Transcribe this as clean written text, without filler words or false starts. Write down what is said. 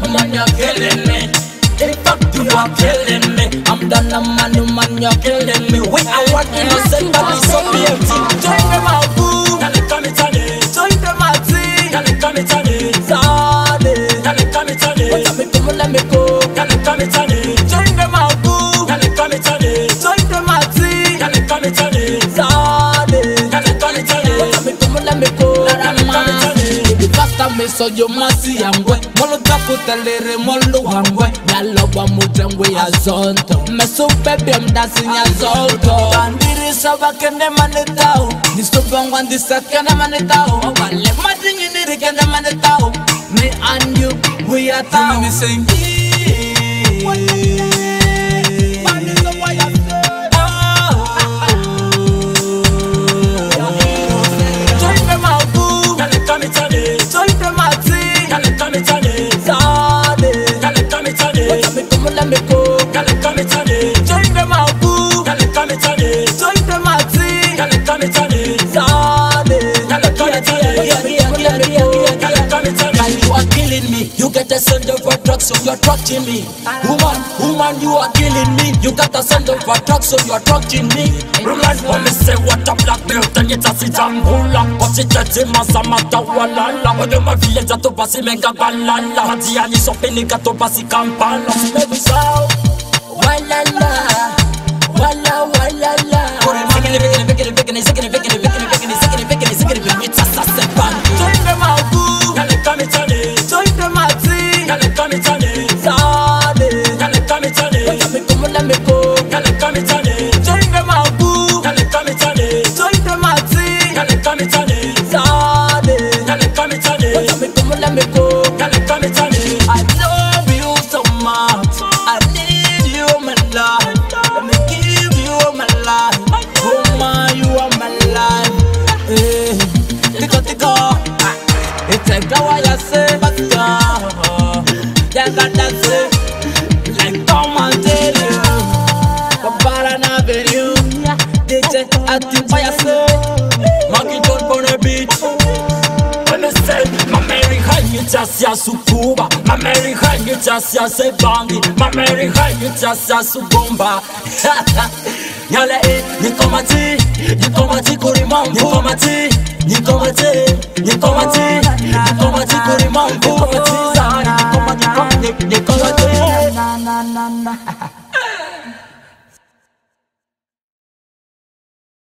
Woman, you're killing me. In fact, you are killing me. I'm done, man, you're killing me. We are one innocent, but we so beauty. Join them out, boo. Join them out, see. Zade. Let me go. Join them out, boo. Join them out, see. Zade. Let me go. Me so you must see angwe molo tapu telere molo angwe yaloba mutengwe ya zonto me so baby I'm dancing ya zonto bandiri saba kende manetao ni so bangwa ndi sakana manetao wale madingi ni kende manetao me and you we are tao me sing let me go. Join them out, boo. Join them out, see. You are killing me. You get a send of a truck, so you are trucking me. Woman, you are killing me. You got a send of a truck, so you are trucking me. Woman, when me say what a black belt, and it's a sit and hula. But it gets him as a matter walala. When you my village to pass him and gabalala. Diani so penica to pass him campana. Maybe so. Walala, walala. It's a sepan. Join them out, boo. Join them out, see. Zade. Let me go. Join them out, boo. Join them out, see. Zade. Let me go. I love you so much. I need you, my life. Let me give you my life. Woman, you are my life. Tico. It's a guy I say, but yeah, got that say. Like come and tell you. Kabbalah Avenue. DJ Active by yourself. Monkey John on a beach. When I say, my American, you just ya sukuba. My American, you just ya say bangi. My American, you just ya subomba. Yale, you come at it, Kurimam, you come at it, Kurimam, you come at it,